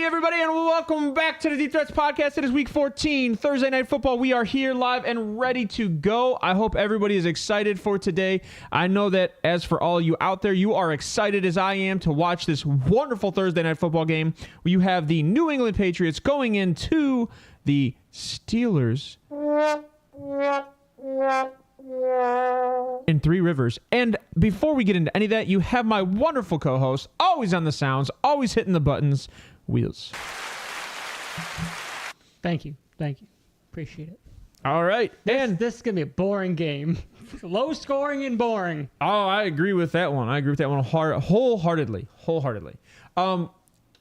everybody, and welcome back to the Deep Threats Podcast. It is week 14, Thursday Night Football. We are here live and ready to go. I hope everybody is excited for today. I know that as for all you out there, you are excited as I am to watch this wonderful Thursday Night Football game where you have the New England Patriots going into the Steelers in Three Rivers. And before we get into any of that, you have my wonderful co-host, always on the sounds, always hitting the buttons, Wheels. Thank you. Appreciate it. All right. This is going to be a boring game. Low scoring and boring. Oh, I agree with that one. Wholeheartedly. What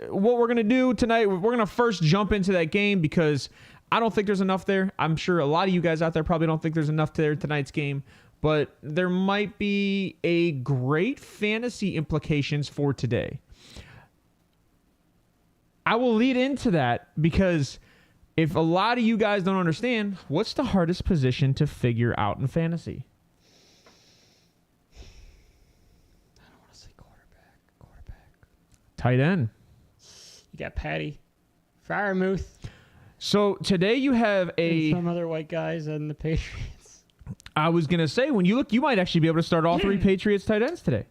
we're going to do tonight, we're going to first jump into that game because I don't think there's enough there. I'm sure a lot of you guys out there probably don't think there's enough there tonight's game, but there might be a great fantasy implications for today. I will lead into that because if a lot of you guys don't understand, what's the hardest position to figure out in fantasy? I don't want to say quarterback. Tight end. You got Patty, Fryermuth. So today you have And some other white guys and the Patriots. I was going to say, when you look, you might actually be able to start all three Patriots tight ends today.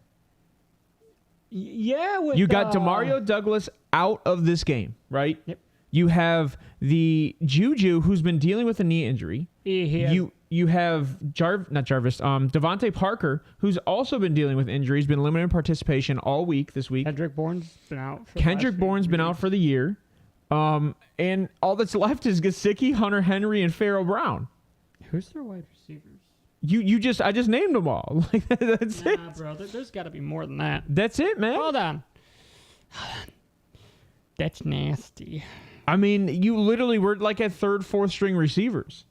Yeah. You got Demario Douglas out of this game, right? Yep. You have the Juju, who's been dealing with a knee injury. You have Devontae Parker, who's also been dealing with injuries, been limited participation all week this week. Kendrick Bourne's been out. Been out for the year. And all that's left is Gesicki, Hunter Henry, and Pharaoh Brown. Who's their wide receivers? I just named them all. That's it. Bro, there's got to be more than that. That's it, man. Hold on. That's nasty. I mean, you literally were like at third, fourth string receivers.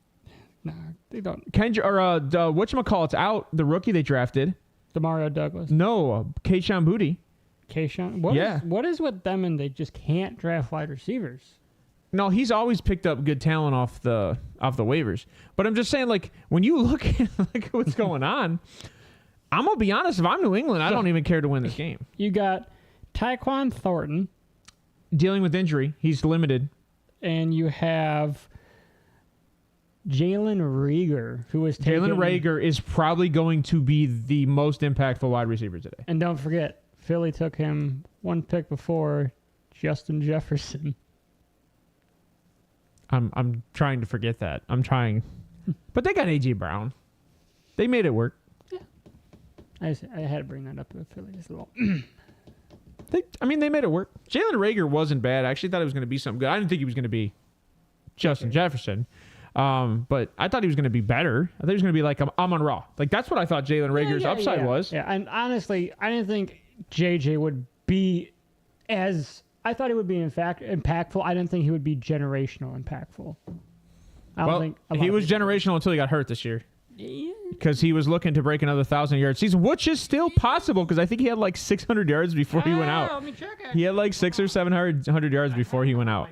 No, they don't. Whatchamacallit's out, the rookie they drafted. Demario Douglas. No, KJAM. KJAM? What is with them and they just can't draft wide receivers? No, he's always picked up good talent off the waivers. But I'm just saying, like, when you look at what's going on, I'm going to be honest, if I'm New England, I don't even care to win this game. You got Tyquan Thornton. Dealing with injury. He's limited. And you have Jalen Reagor, who was taken. Jalen Reagor is probably going to be the most impactful wide receiver today. And don't forget, Philly took him one pick before, Justin Jefferson. I'm trying to forget that. I'm trying. But they got A.J. Brown. They made it work. Yeah. I had to bring that up with Philly as well. They made it work. Jalen Reagor wasn't bad. I actually thought it was going to be something good. I didn't think he was going to be Justin Jefferson. But I thought he was going to be better. I thought he was going to be like Amon-Ra. Like, that's what I thought Jalen Reagor's upside was. Yeah, and honestly, I didn't think JJ would be as... I thought he would be, in fact, impactful. I didn't think he would be generational impactful. He was generational until he got hurt this year. Yeah. Because he was looking to break another 1,000-yard season, which is still possible because I think he had like 600 yards before he went out. Let me check it. He had like 600 or 700 yards before he went out.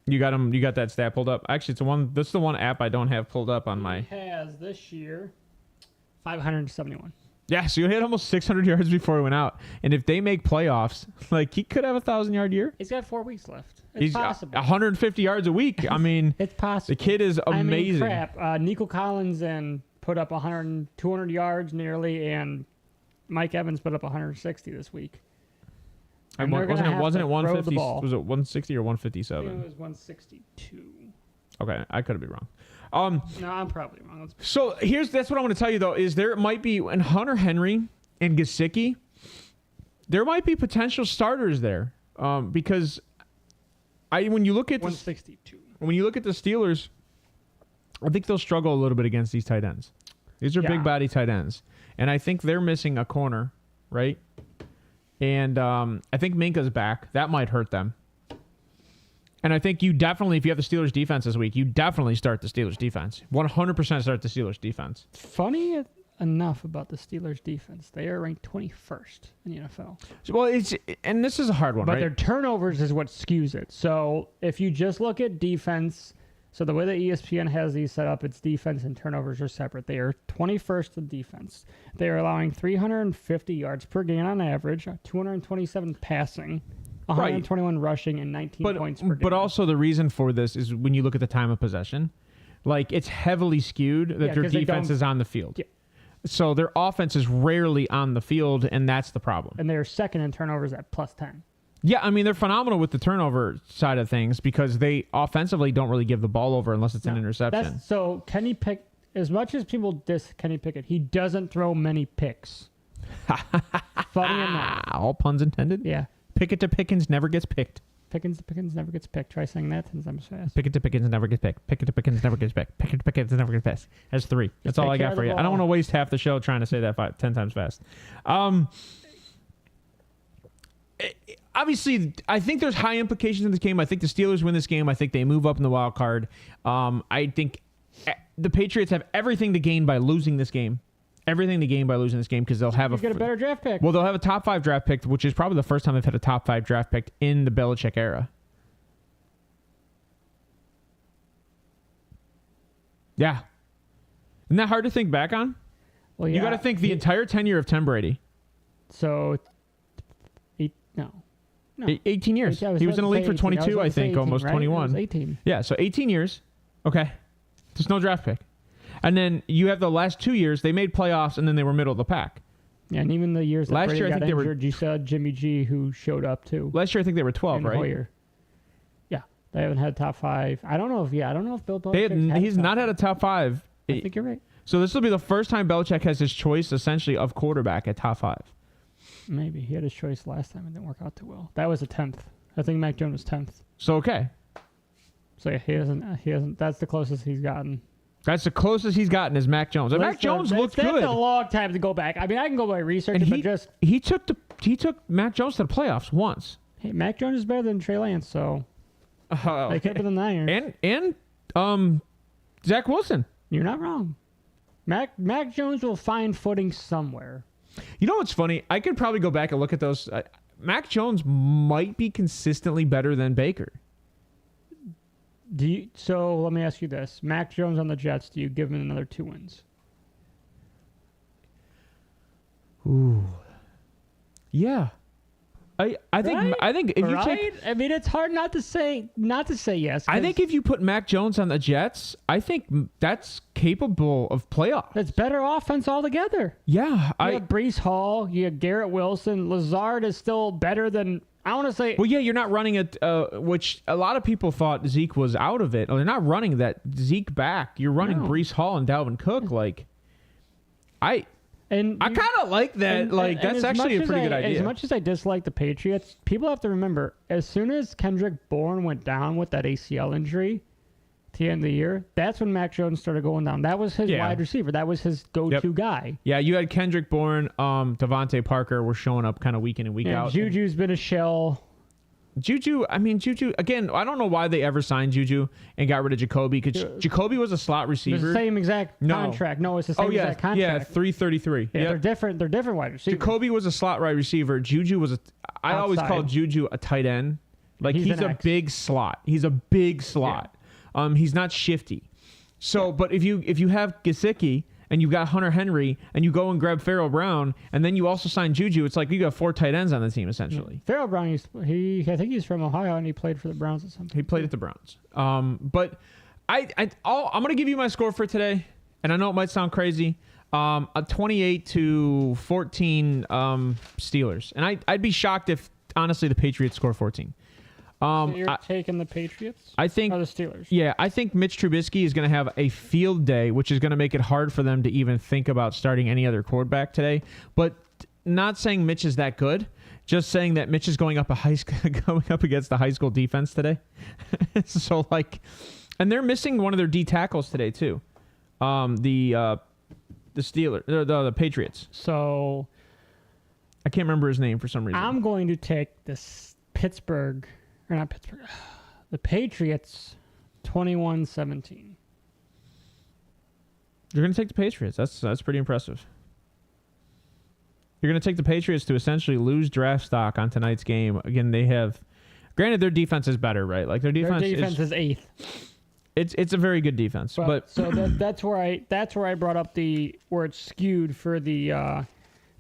You got him. You got that stat pulled up. Actually, that's the one app I don't have pulled up on my. He has this year 571. Yeah, so he had almost 600 yards before he went out. And if they make playoffs, like, he could have a 1,000-yard year. He's got 4 weeks left. He's possible. 150 yards a week. I mean, it's possible. The kid is amazing. Crap. Nico Collins put up 200 yards nearly, and Mike Evans put up 160 this week. Wasn't it 150? Was it 160 or 157? I think it was 162. Okay, I could be wrong. No, I'm probably wrong. So that's what I want to tell you, though, is there might be, and Hunter Henry and Gesicki, there might be potential starters there. Because when you look at 162. When you look at the Steelers, I think they'll struggle a little bit against these tight ends. These are big body tight ends. And I think they're missing a corner, right? And I think Minka's back. That might hurt them. And I think you definitely, if you have the Steelers defense this week, you definitely start the Steelers defense. 100% start the Steelers defense. Funny enough about the Steelers defense, they are ranked 21st in the NFL. Well, and this is a hard one, but right? Their turnovers is what skews it. So if you just look at defense, so the way that ESPN has these set up, it's defense and turnovers are separate. They are 21st in defense. They are allowing 350 yards per game on average, 227 passing, 121 rushing and 19 points per game. But also the reason for this is when you look at the time of possession, like it's heavily skewed that their defense is on the field. Yeah. So their offense is rarely on the field, and that's the problem. And they're second in turnovers at +10. Yeah, I mean, they're phenomenal with the turnover side of things because they offensively don't really give the ball over unless it's an interception. So Kenny Pickett, as much as people diss Kenny Pickett, he doesn't throw many picks. Funny enough. All puns intended? Yeah. Pickett to Pickens never gets picked. Pickens to Pickens never gets picked. Try saying that 10 times fast. Pickett to Pickens never gets picked. Pickett to Pickens never gets picked. Pickett to Pickens never gets picked. That's 3. That's all I got for you. I don't want to waste half the show trying to say that 10 times fast. Obviously, I think there's high implications in this game. I think the Steelers win this game. I think they move up in the wild card. I think the Patriots have everything to gain by losing this game. Everything to gain by losing this game because they'll have get a better draft pick. Well, they'll have a top 5 draft pick, which is probably the first time they've had a top 5 draft pick in the Belichick era. Yeah. Isn't that hard to think back on? Well, yeah. You got to think the entire tenure of Tom Brady. So, 18 years. He was in the league for 22, I think, 18, almost right? 21. 18. Yeah, so 18 years. Okay. There's no draft pick. And then you have the last 2 years, they made playoffs, and then they were middle of the pack. Yeah, and even the years that last Brady year, got I think injured, you saw Jimmy G, who showed up, too. Last year, I think they were 12, right? Hoyer. Yeah, they haven't had top 5. I don't know if Bill Belichick he's not had a top 5. I think you're right. So this will be the first time Belichick has his choice, essentially, of quarterback at top 5. Maybe. He had his choice last time. It didn't work out too well. That was a 10th. I think Mac Jones was 10th. So, okay. So, yeah, he hasn't. That's the closest he's gotten. That's the closest he's gotten is Mac Jones. And Mac Jones looked good. That's a long time to go back. I mean, I can go by research, but he took Mac Jones to the playoffs once. Hey, Mac Jones is better than Trey Lance, so they could have been the Niners. And Zach Wilson. You're not wrong. Mac Jones will find footing somewhere. You know what's funny? I could probably go back and look at those. Mac Jones might be consistently better than Baker. So let me ask you this: Mac Jones on the Jets. Do you give him another 2 wins? Ooh, yeah. I think if you take, I mean, it's hard not to say yes. I think if you put Mac Jones on the Jets, I think that's capable of playoffs. It's better offense altogether. Yeah, you have Breece Hall, you have Garrett Wilson. Lazard is still better than. I want to say. Well, yeah, you're not running it, which a lot of people thought Zeke was out of it. They're not running that Zeke back. You're running Breece Hall and Dalvin Cook. I kind of like that. That's actually a pretty good idea. As much as I dislike the Patriots, people have to remember, as soon as Kendrick Bourne went down with that ACL injury at the end of the year, that's when Mac Jones started going down. That was his wide receiver. That was his go-to guy. Yeah, you had Kendrick Bourne, Devontae Parker were showing up kind of week in and week out. Juju's been a shell. Juju, again, I don't know why they ever signed Juju and got rid of Jacoby, because Jacoby was a slot receiver. It's the same exact contract. No, it's the same exact contract. Yeah, 333. Yeah, they're different wide receivers. Jacoby was a slot wide receiver. Juju was I always called Juju a tight end. He's a big slot. He's a big slot. Yeah. He's not shifty. So, but if you have Gesicki and you got Hunter Henry and you go and grab Pharaoh Brown and then you also sign Juju, it's like you got 4 tight ends on the team essentially. Pharaoh Brown, I think he's from Ohio and he played for the Browns at some point. He played at the Browns. But I'm going to give you my score for today, and I know it might sound crazy. A 28-14 Steelers, and I'd be shocked if honestly the Patriots score 14. So you're taking the Patriots? I think, or the Steelers? Yeah, I think Mitch Trubisky is going to have a field day, which is going to make it hard for them to even think about starting any other quarterback today. But not saying Mitch is that good, just saying that Mitch is going up against the high school defense today. So and they're missing one of their D tackles today too. The Steelers, the Patriots. So I can't remember his name for some reason. I'm going to take this the Patriots 21-17. You're going to take the Patriots. That's pretty impressive. You're going to take the Patriots to essentially lose draft stock on tonight's game. Again, granted their defense is better, right? Their defense is 8th. It's a very good defense. But so that's where I brought up where it's skewed for the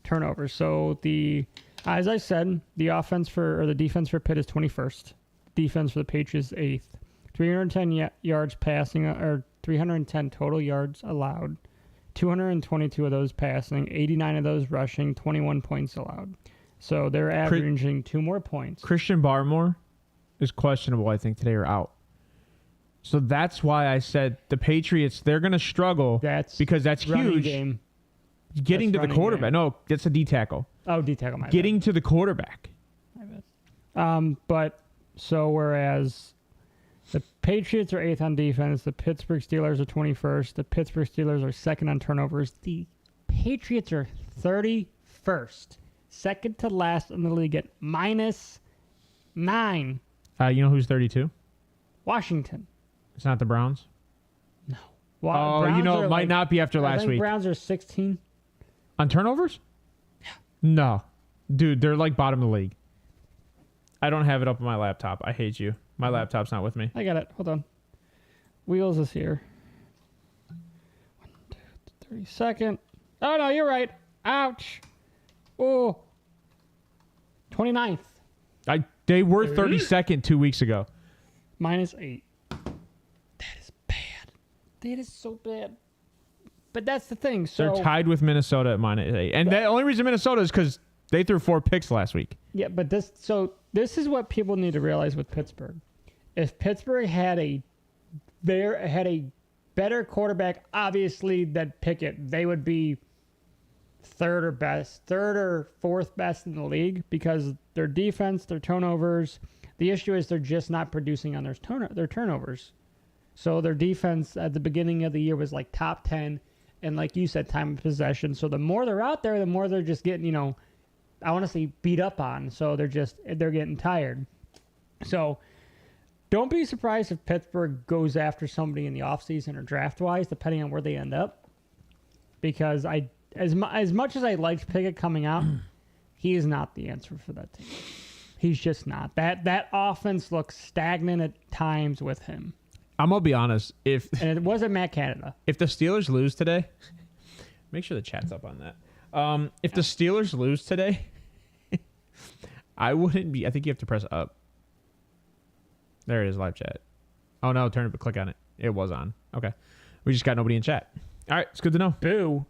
turnovers. So the As I said, the defense for Pitt is 21st. Defense for the Patriots is 8th. 310 yards passing, or 310 total yards allowed. 222 of those passing, 89 of those rushing, 21 points allowed. So they're averaging 2 more points. Christian Barmore is questionable, I think, today or out. So that's why I said the Patriots, they're going to struggle because that's huge. Game. Getting to the quarterback. Game. No, that's a D tackle. Oh, D tackle. Getting to the quarterback. Whereas the Patriots are 8th on defense, the Pittsburgh Steelers are 21st, the Pittsburgh Steelers are 2nd on turnovers, the Patriots are 31st, second to last in the league at -9. You know who's 32? Washington. It's not the Browns? No. It might not be after last week. Browns are 16. On turnovers? Yeah. No. Dude, they're like bottom of the league. I don't have it up on my laptop. I hate you. My laptop's not with me. I got it. Hold on. Wheels is here. 32nd. Oh, no, you're right. Ouch. Oh. 29th. They were 32nd 2 weeks ago. -8. That is bad. That is so bad. But that's the thing. So they're tied with Minnesota at -8. And the only reason Minnesota is because they threw 4 picks last week. Yeah, but this is what people need to realize with Pittsburgh. If Pittsburgh had a better quarterback, obviously, than Pickett, they would be third or fourth best in the league because their defense, their turnovers. The issue is they're just not producing on their turnovers. So their defense at the beginning of the year was like top 10, and like you said, time of possession. So the more they're out there, the more they're just getting, I want to say beat up on. So they're getting tired. So don't be surprised if Pittsburgh goes after somebody in the offseason or draft-wise, depending on where they end up. Because as much as I liked Pickett coming out, he is not the answer for that team. He's just not. That offense looks stagnant at times with him. I'm going to be honest. And it wasn't Matt Canada. If the Steelers lose today, make sure the chat's up on that. If the Steelers lose today, I wouldn't be. I think you have to press up. There it is, live chat. Oh, no, click on it. It was on. Okay. We just got nobody in chat. All right, it's good to know. Boo.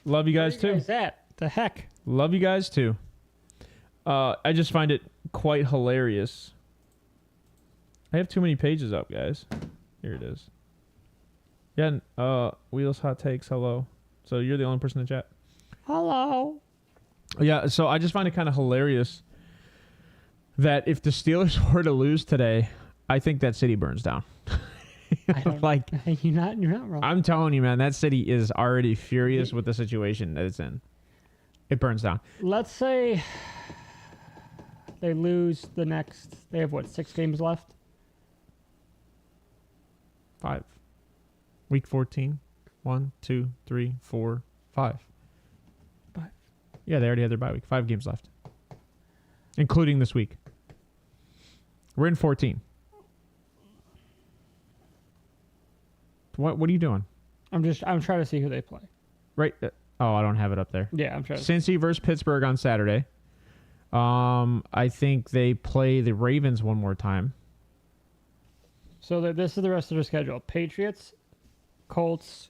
Love you guys, too. Where you guys at? The heck? Love you guys, too. I just find it quite hilarious. I have too many pages up, guys. Here it is. Yeah, Wheels Hot Takes, hello. So you're the only person in chat. Hello. Yeah, so I just find it kind of hilarious that if the Steelers were to lose today, I think that city burns down. You're not wrong. I'm telling you, man, that city is already furious with the situation that it's in. It burns down. Let's say they lose the next. They have 6 games left? 5. Week 14. 1, 2, 3, 4, 5. 5. Yeah, they already had their bye week. 5 games left, including this week. We're in 14. What are you doing? I'm trying to see who they play. Right. I don't have it up there. Yeah, I'm trying. Cincy versus Pittsburgh on Saturday. I think they play the Ravens one more time. So this is the rest of their schedule: Patriots, Colts,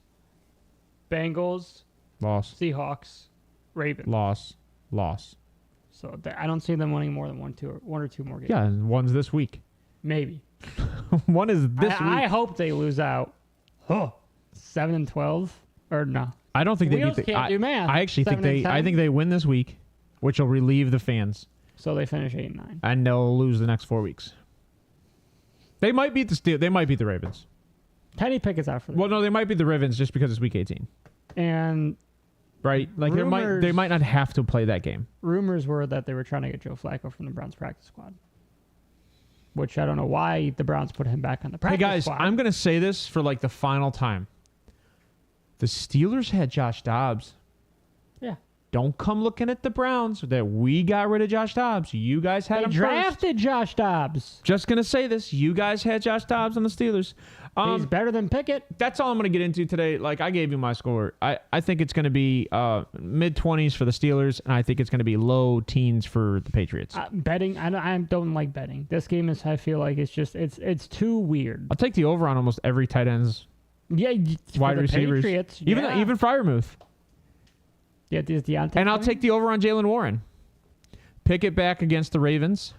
Bengals, loss. Seahawks, Ravens, loss. So I don't see them winning more than one or two more games. Yeah, and one's this week. Maybe. One is this week. I hope they lose out. 7-12 or no? I don't think they beat can't do math. I actually think they win this week, which will relieve the fans. So they finish 8-9, and they'll lose the next 4 weeks. They might beat the Steelers. They might beat the Ravens. Kenny Pickett's out for them. Well, no, they might beat the Ravens just because it's week 18. And right, like they might not have to play that game. Rumors were that they were trying to get Joe Flacco from the Browns practice squad, which I don't know why the Browns put him back on the practice squad. Hey guys, I'm gonna say this for like the final time. The Steelers had Josh Dobbs. Yeah. Don't come looking at the Browns that we got rid of Josh Dobbs. You guys had him drafted first. Josh Dobbs. Just going to say this. You guys had Josh Dobbs on the Steelers. He's better than Pickett. That's all I'm going to get into today. Like, I gave you my score. I think it's going to be mid-20s for the Steelers, and I think it's going to be low teens for the Patriots. Betting, I don't like betting. This game is, I feel like it's too weird. I'll take the over on almost every tight ends. Yeah, wide receivers. Patriots, even Freiermuth. Yeah, is Deontay and I'll take the over on Jalen Warren. Pickett back against the Ravens.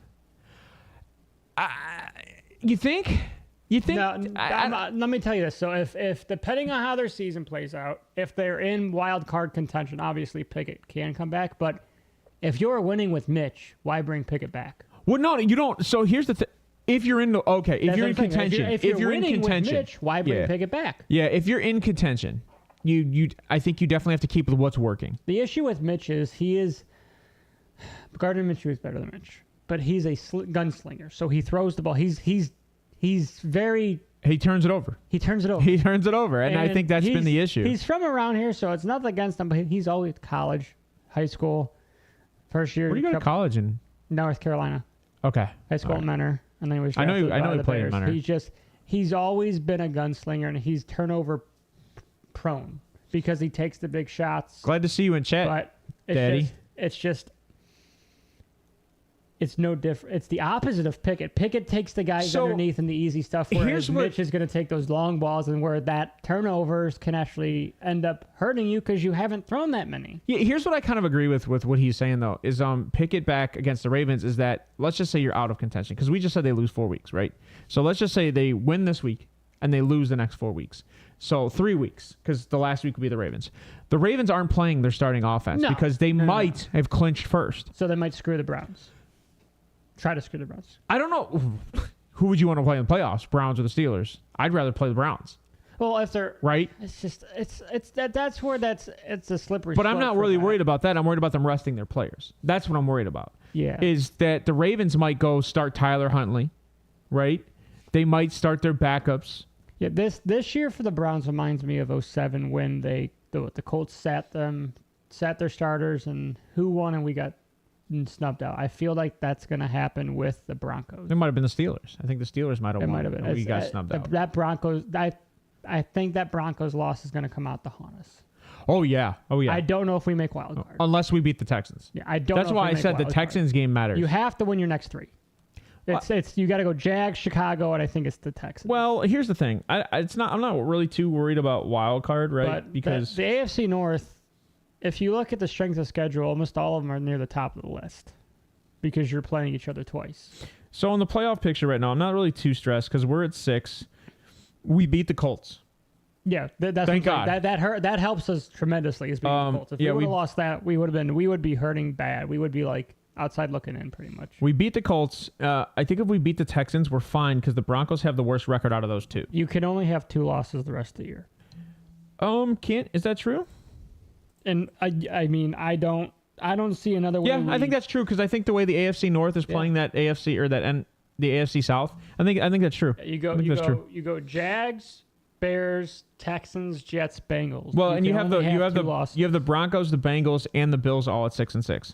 You think? No, let me tell you this. So if depending on how their season plays out, if they're in wild card contention, obviously Pickett can come back. But if you're winning with Mitch, why bring Pickett back? Well, no, you don't. So here's the thing. If you're in if you're in contention, if you're in contention, with Mitch, why bring Pickett back? Yeah, if you're in contention, I think you definitely have to keep with what's working. The issue with Mitch is Gardner Minshew is better than Mitch, but he's a gunslinger. So he throws the ball. He's very. He turns it over. He turns it over, and I think that's been the issue. He's from around here, so it's nothing against him. But he's always college, high school, first year. Where do you go to college in? North Carolina. Okay. High school at Mentor, and then he was. I know he played at Mentor. He's always been a gunslinger, and he's turnover prone because he takes the big shots. Glad to see you in chat, but Daddy. It's no different. It's the opposite of Pickett. Pickett takes the guys underneath and the easy stuff, whereas Mitch is going to take those long balls, and where that turnovers can actually end up hurting you because you haven't thrown that many. Yeah, here's what I kind of agree with what he's saying, though, is Pickett back against the Ravens is that, let's just say you're out of contention, because we just said they lose 4 weeks, right? So let's just say they win this week, and they lose the next 4 weeks. So 3 weeks, because the last week will be the Ravens. The Ravens aren't playing their starting offense because they might have clinched first. So they might screw the Browns. Try to screw the Browns. I don't know. Who would you want to play in the playoffs, Browns or the Steelers? I'd rather play the Browns. Well, if they're right, that's where it's a slippery. But I'm not really worried about that. I'm worried about them resting their players. That's what I'm worried about. Yeah, is that the Ravens might go start Tyler Huntley, right? They might start their backups. Yeah, this year for the Browns reminds me of 2007 when the Colts sat their starters, and who won, and we got snubbed out. I feel like that's going to happen with the Broncos. It might have been the Steelers. I think the Steelers might have won. Might have been. We got snubbed out. That Broncos. I think that Broncos loss is going to come out to haunt us. Oh yeah. I don't know if we make wild card unless we beat the Texans. Yeah, I don't. That's why I said the Texans game matters. You have to win your next 3. It's you got to go Jags, Chicago, and I think it's the Texans. Well, here's the thing. I'm not really too worried about wild card, right? But because the AFC North, if you look at the strength of schedule, almost all of them are near the top of the list because you're playing each other twice. So in the playoff picture right now, I'm not really too stressed because we're at 6. We beat the Colts. Yeah, that's thank God. That helps us tremendously. Is beating the Colts. If we would have lost that, we would be hurting bad. We would be like outside looking in pretty much. We beat the Colts. I think if we beat the Texans, we're fine because the Broncos have the worst record out of those 2. You can only have 2 losses the rest of the year. Is that true? And I mean, I don't see another way. Yeah, I think that's true because I think the way the AFC North is playing that AFC or the AFC South, I think that's true. You go Jags, Bears, Texans, Jets, Bengals. Well, and you have the Broncos, the Bengals, and the Bills all at 6-6.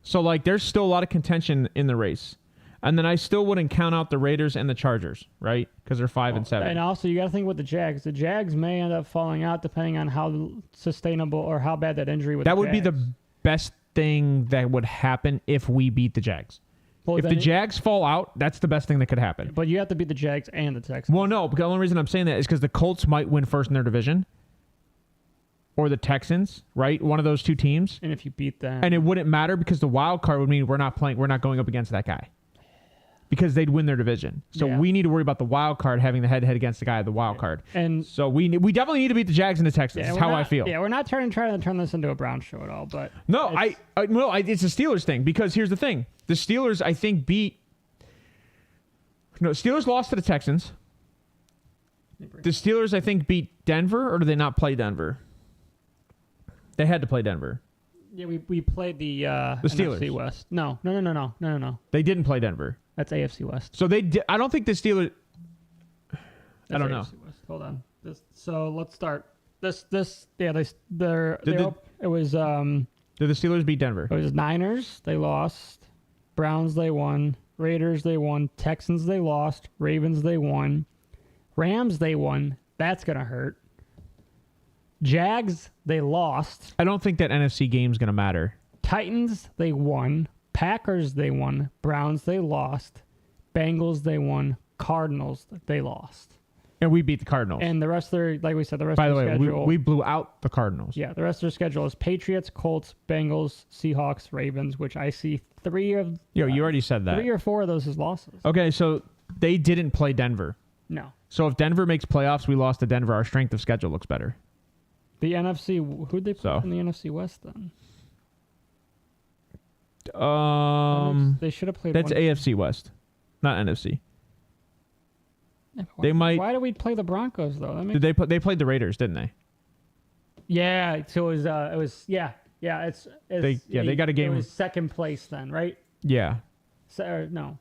So like, there's still a lot of contention in the race. And then I still wouldn't count out the Raiders and the Chargers, right? Because they're 5-7. And also, you got to think with the Jags. The Jags may end up falling out depending on how sustainable or how bad that injury would be. That would be the best thing that would happen if we beat the Jags. Well, if the Jags fall out, that's the best thing that could happen. But you have to beat the Jags and the Texans. Well, no, because the only reason I'm saying that is because the Colts might win first in their division. Or the Texans, right? One of those 2 teams. And if you beat them. And it wouldn't matter because the wild card would mean we're not going up against that guy. Because they'd win their division. So we need to worry about the wild card having the head-to-head against the guy at the wild card. And so we definitely need to beat the Jags and the Texans. That's how I feel. Yeah, we're not trying to turn this into a Browns show at all. But no, it's a Steelers thing. Because here's the thing. The Steelers, I think, Steelers lost to the Texans. The Steelers, I think, beat Denver, or did they not play Denver? They had to play Denver. Yeah, we played the Steelers. NFC West. No. They didn't play Denver. That's AFC West. So I don't think the Steelers. I don't know. West. Hold on. So let's start. It was. Did the Steelers beat Denver? It was Niners. They lost. Browns. They won. Raiders. They won. Texans. They lost. Ravens. They won. Rams, they won. That's going to hurt. Jags, they lost. I don't think that NFC game's going to matter. Titans, they won. Packers, they won. Browns, they lost. Bengals, they won. Cardinals, they lost. And we beat the Cardinals. And the rest of their, like we said, the rest By of the their way, schedule. we blew out the Cardinals. Yeah, the rest of their schedule is Patriots, Colts, Bengals, Seahawks, Ravens, which I see three of. Yo, you already said that. 3 or 4 of those is losses. Okay, so they didn't play Denver. No. So if Denver makes playoffs, we lost to Denver. Our strength of schedule looks better. The NFC, who'd they play in the NFC West then? They should have played. That's AFC West, not NFC. They might. Why did we play the Broncos though? Did they they played the Raiders, didn't they? Yeah. So it was yeah. They got a game. It was second place then, right? Yeah. No.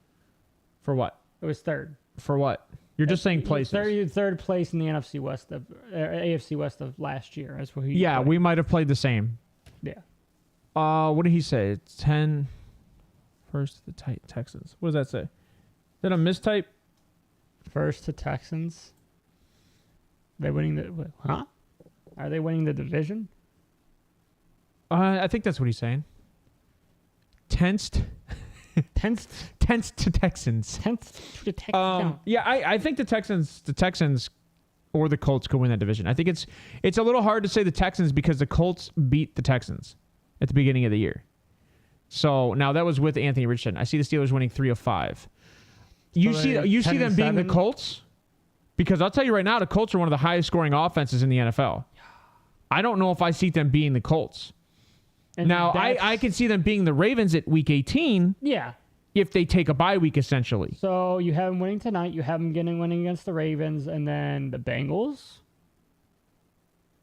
For what? It was third. For what? You're just saying places. Third place in the NFC West of AFC West of last year. That's what he. Yeah, played. We might have played the same. Yeah. What did he say? It's 10. First to the Texans. What does that say? Is that a mistype? First to Texans. They're winning the. Huh? Are they winning the division? I think that's what he's saying. Tensed to Texans. Tenth to Texans. Yeah, I think the Texans or the Colts could win that division. I think it's a little hard to say the Texans because the Colts beat the Texans at the beginning of the year. So now that was with Anthony Richardson. I see the Steelers winning 3 of 5. You see them being the Colts? Because I'll tell you right now, the Colts are one of the highest scoring offenses in the NFL. I don't know if I see them being the Colts. And now, I can see them being the Ravens at week 18. Yeah. If they take a bye week, essentially. So you have them winning tonight. You have them winning against the Ravens and then the Bengals.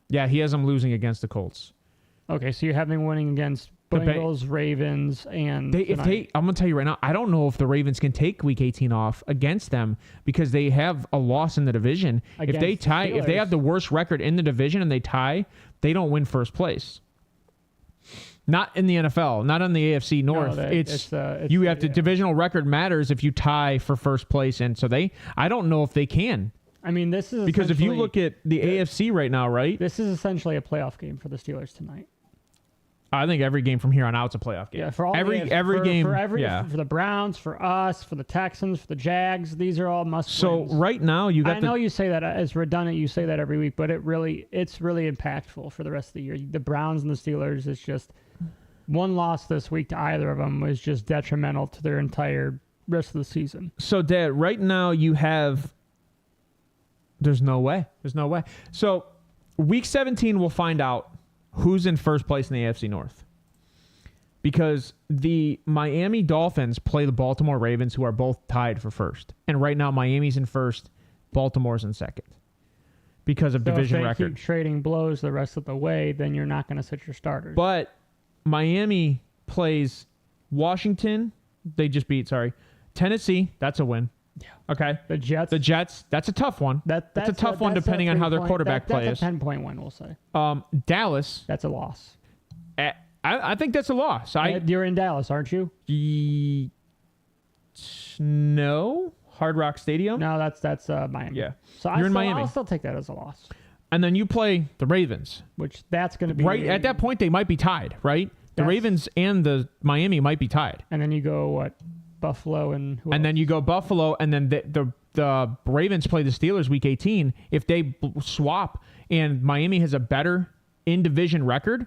Yeah, he has them losing against the Colts. Okay, so you have them winning against Bengals, Ravens, and I'm going to tell you right now, I don't know if the Ravens can take week 18 off against them because they have a loss in the division. If they tie, if they have the worst record in the division and they tie, they don't win first place. Not in the NFL, not on the AFC North. Divisional record matters if you tie for first place, and so I don't know if they can. I mean, this is because if you look at the AFC right now, right? This is essentially a playoff game for the Steelers tonight. I think every game from here on out is a playoff game. Yeah, for all every game. For the Browns, for us, for the Texans, for the Jags, these are all must wins. So right now you got. I know you say that as redundant. You say that every week, but it's really impactful for the rest of the year. The Browns and the Steelers, it's just one loss this week to either of them was just detrimental to their entire rest of the season. So, Dad, right now you have. There's no way. So, week 17 we'll find out who's in first place in the AFC North. Because the Miami Dolphins play the Baltimore Ravens, who are both tied for first. And right now, Miami's in first, Baltimore's in second. Because of division record. If they keep trading blows the rest of the way, then you're not going to sit your starters. But Miami plays Washington. They just beat, Tennessee. That's a win. Yeah. Okay. The Jets. That's a tough one. That's a tough one depending on how their quarterback plays. That's a 10-point win, we'll say. Dallas. That's a loss. I think that's a loss. You're in Dallas, aren't you? No. Hard Rock Stadium? No, that's Miami. Yeah. So you're in Miami. I'll still take that as a loss. And then you play the Ravens. Which that's going to be... Right, at that point, they might be tied, right? The Ravens and the Miami might be tied. And then you go, what? Buffalo and who else? Then you go Buffalo, and then the Ravens play the Steelers week 18. If they swap and Miami has a better in-division record,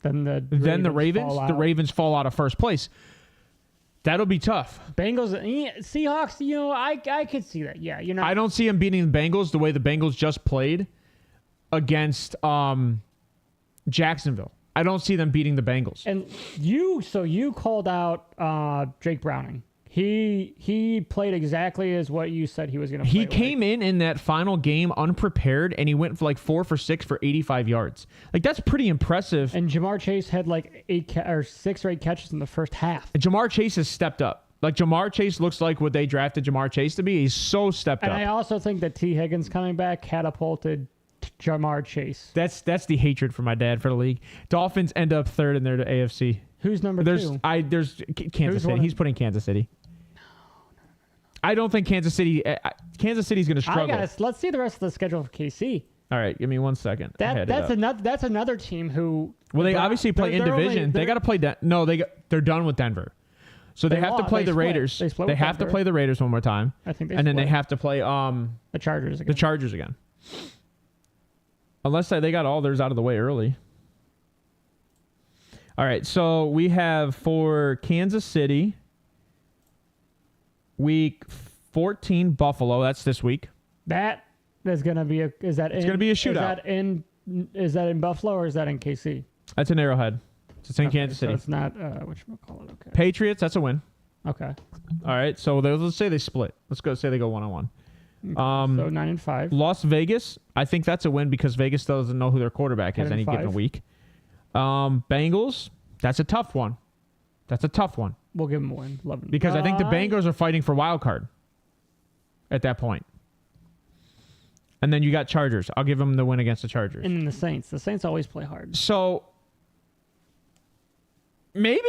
then the Ravens fall out of first place. That'll be tough. Bengals, Seahawks, I could see that. Yeah, I don't see them beating the Bengals the way the Bengals just played against Jacksonville. I don't see them beating the Bengals. And you called out Jake Browning. He played exactly as what you said he was going to play. He came in that final game unprepared, and he went for 4 for 6 for 85 yards. That's pretty impressive. And Jamar Chase had 6 or 8 catches in the first half. And Jamar Chase has stepped up. Jamar Chase looks like what they drafted Jamar Chase to be. He's so stepped up. And I also think that T. Higgins coming back catapulted Jamar Chase. That's the hatred for my dad for the league. Dolphins end up third in their AFC. Who's number 2? There's Kansas City. He's putting Kansas City. I don't think Kansas City's going to struggle. Let's see the rest of the schedule for KC. All right, give me 1 second. That's another team who. Well, they obviously play in division. They got to play that. No, they're done with Denver, so they have to play the Raiders. They have to play the Raiders one more time. I think, and then they have to play the Chargers again. The Chargers again. Unless they got all theirs out of the way early. All right, so we have for Kansas City, week 14, Buffalo. That's this week. That is going to be it's going to be a shootout. Is that in Buffalo or is that in KC? That's in Arrowhead. It's in Kansas City. So it's not whatchamacallit. Okay. Patriots, that's a win. Okay. All right, so let's say they split. Let's go say they go 1-1. So 9-5. Las Vegas, I think that's a win because Vegas still doesn't know who their quarterback is any given week. Bengals, that's a tough one. We'll give them a win. Love them. Because I think the Bengals are fighting for wild card at that point. And then you got Chargers. I'll give them the win against the Chargers. And then the Saints. The Saints always play hard. So maybe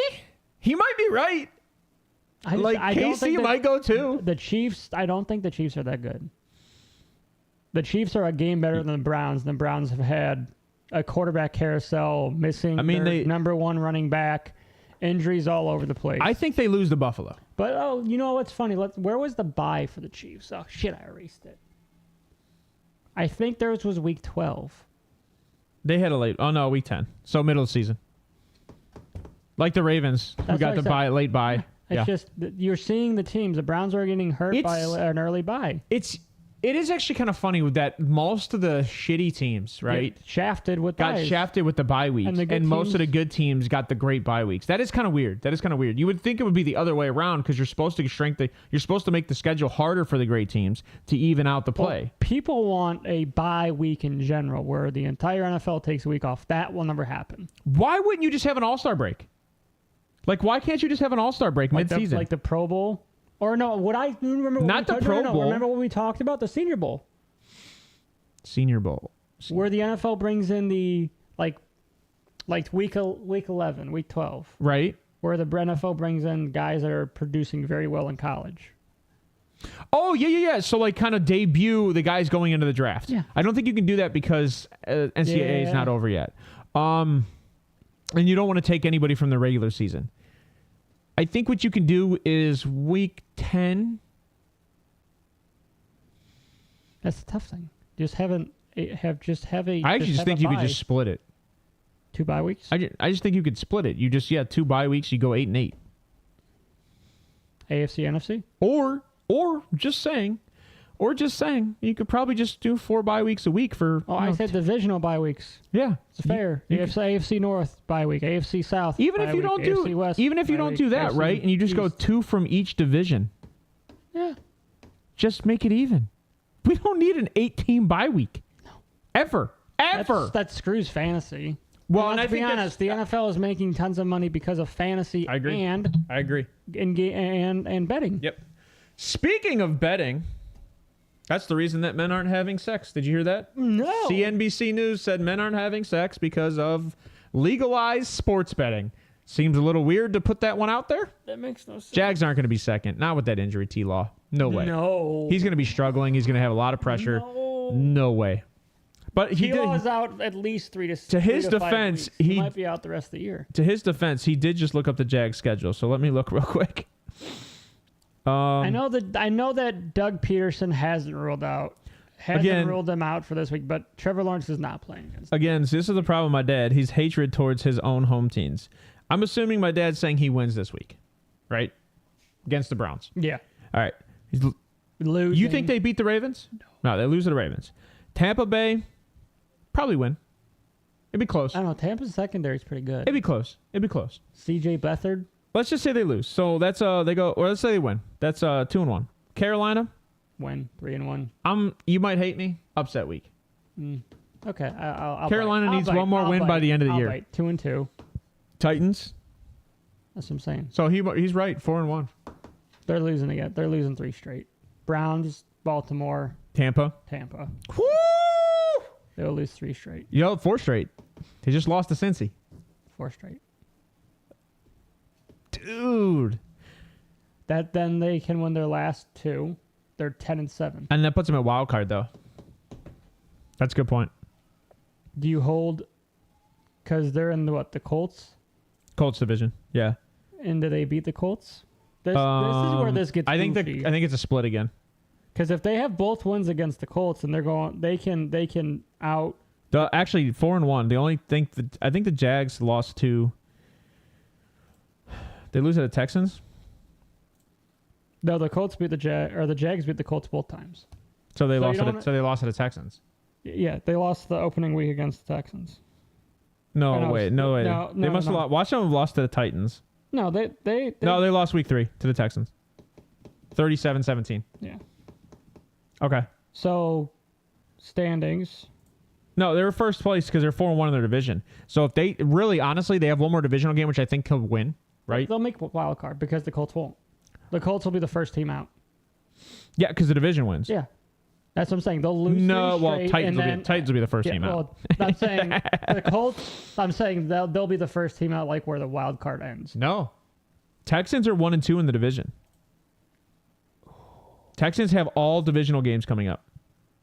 he might be right. KC might go too. The Chiefs, I don't think the Chiefs are that good. The Chiefs are a game better than the Browns. The Browns have had a quarterback carousel, missing their number one running back, injuries all over the place. I think they lose to Buffalo. But, you know what's funny? Where was the bye for the Chiefs? Oh, shit, I erased it. I think theirs was week 12. They had week 10. So middle of the season. Like the Ravens, who got the late bye. It's just, you're seeing the teams. The Browns are getting hurt by an early bye. It is actually kind of funny with that most of the shitty teams, right? Got shafted with the bye weeks. And most of the good teams got the great bye weeks. That is kind of weird. You would think it would be the other way around because you're supposed to make the schedule harder for the great teams to even out the play. Well, people want a bye week in general where the entire NFL takes a week off. That will never happen. Why wouldn't you just have an all-star break? Why can't you just have an all-star break mid-season? Like the Pro Bowl? Or no, remember what we talked about? The Senior Bowl. Senior Bowl. Where the NFL brings in the, like week 11, week 12. Right. Where the NFL brings in guys that are producing very well in college. Oh, yeah. So, kind of debut the guys going into the draft. Yeah. I don't think you can do that because NCAA is not over yet. And you don't want to take anybody from the regular season. I think what you can do is week 10. That's a tough thing. I actually think you could just split it. 2 bye weeks? I just think you could split it. You just 2 bye weeks, you go 8-8. AFC, NFC? Or just saying, you could probably just do 4 bye weeks a week for. Oh, I said divisional bye weeks. Yeah, it's fair. AFC North bye week, AFC South. Even if you don't do that, AFC right, and you just East. go 2 from each division. Yeah, just make it even. We don't need an 8-team bye week. No, ever. That screws fantasy. Well, and let's be honest, the NFL is making tons of money because of fantasy. I agree. And betting. Yep. Speaking of betting. That's the reason that men aren't having sex. Did you hear that? No. CNBC News said men aren't having sex because of legalized sports betting. Seems a little weird to put that one out there. That makes no sense. Jags aren't going to be second. Not with that injury, T-Law. No way. No. He's going to be struggling. He's going to have a lot of pressure. No way. But T-Law is out at least 3 to 5 To his defense, he might be out the rest of the year. To his defense, he did just look up the Jags schedule. So let me look real quick. I know that Doug Peterson hasn't ruled them out for this week, but Trevor Lawrence is not playing against them. Again, so this is the problem with my dad. He's hatred towards his own home teams. I'm assuming my dad's saying he wins this week, right? Against the Browns. Yeah. All right. He's losing. You think they beat the Ravens? No, they lose to the Ravens. Tampa Bay, probably win. It'd be close. I don't know. Tampa's secondary is pretty good. It'd be close. CJ Beathard. Let's just say they lose. So that's they go, or let's say they win. That's 2-1. Carolina, win 3-1. You might hate me. Upset week. Okay, I'll Carolina needs one more win by the end of the year. 2-2. Titans. That's what I'm saying. So he's right. 4-1. They're losing again. They're losing 3 straight. Browns, Baltimore, Tampa. Woo! They'll lose 3 straight. 4 straight. They just lost to Cincy. 4 straight. Dude. That then they can win their last 2. They're 10-7. And that puts them at wild card, though. That's a good point. Do you hold? Because they're in the Colts? Colts division, yeah. And do they beat the Colts? This is where this gets. I think goofy. I think it's a split again. Because if they have both wins against the Colts, and they can out. Actually 4-1. The only thing I think the Jags lost to. They lose to the Texans. No, the Colts beat the Jags beat the Colts both times. So they lost to the Texans. Yeah, they lost the opening week against the Texans. No way. They must have lost. Watch them have lost to the Titans. No, they lost week 3 to the Texans. 37-17. Yeah. Okay. So, standings. No, they were first place because they're 4-1 in their division. So if they really, honestly, they have one more divisional game, which I think could win, right? They'll make wild card because the Colts won't. The Colts will be the first team out. Yeah, because the division wins. Yeah. That's what I'm saying. They'll lose. No, well, Titans will be the first team out. I'm saying the Colts. I'm saying they'll be the first team out, like where the wild card ends. No, Texans are 1-2 in the division. Texans have all divisional games coming up.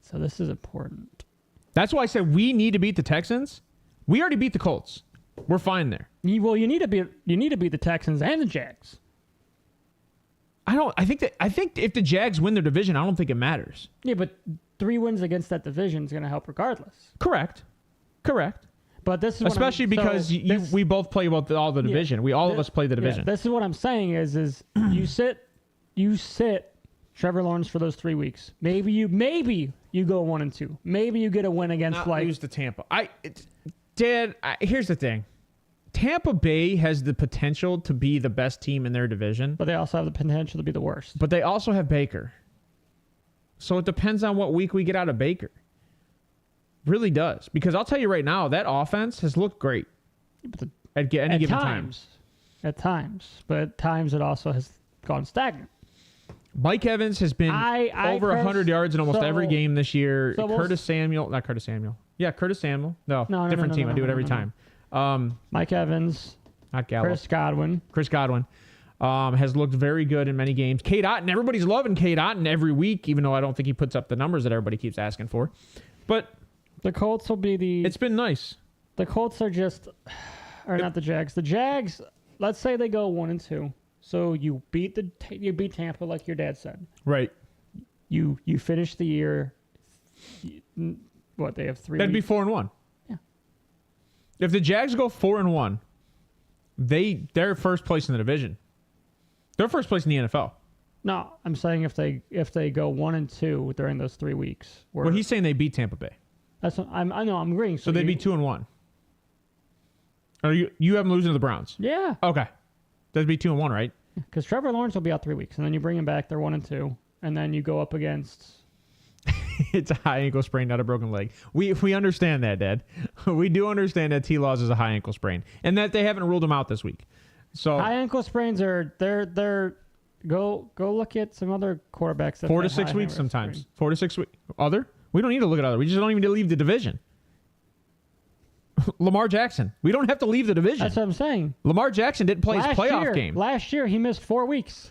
So this is important. That's why I said we need to beat the Texans. We already beat the Colts. We're fine there. You need to beat the Texans and the Jags. I think if the Jags win their division, I don't think it matters. Yeah, but 3 wins against that division is going to help regardless. Correct. But this is especially because we both play all the division. All of us play the division. This is what I'm saying is you sit Trevor Lawrence for those 3 weeks. Maybe you go 1-2. Maybe you get a win against lose to Tampa. Dad, here's the thing. Tampa Bay has the potential to be the best team in their division. But they also have the potential to be the worst. But they also have Baker. So it depends on what week we get out of Baker. Really does. Because I'll tell you right now, that offense has looked great at any given time. At times. But at times it also has gone stagnant. Mike Evans has been over 100 yards in almost every game this year. Curtis Samuel. Yeah, Curtis Samuel. No, different team. I do it every time. Mike Evans, not Gallup. Chris Godwin has looked very good in many games. Cade Otton, everybody's loving Cade Otton every week, even though I don't think he puts up the numbers that everybody keeps asking for. But the Colts will be it's been nice. The Colts are not the Jags. The Jags, let's say they go 1-2. So you beat Tampa like your dad said. Right. You finish the year. What, they have 3 That'd weeks? be 4-1. If the Jags go 4-1, they're first place in the division. They're first place in the NFL. No, I'm saying if they go 1-2 during those 3 weeks. Well, he's saying they beat Tampa Bay. That's what I know. I'm agreeing. So they'd be 2-1. Or you have them losing to the Browns? Yeah. Okay, that'd be 2-1, right? Because Trevor Lawrence will be out 3 weeks, and then you bring him back. They're 1-2, and then you go up against. It's a high ankle sprain, not a broken leg. We understand that, Dad. We do understand that T-Laws is a high ankle sprain, and that they haven't ruled him out this week. So high ankle sprains are they're go look at some other quarterbacks. 4 to 6 weeks sometimes. Sprain. 4 to 6 weeks. Other? We don't need to look at other. We just don't even need to leave the division. Lamar Jackson. We don't have to leave the division. That's what I'm saying. Lamar Jackson didn't play his playoff game. Last year he missed 4 weeks.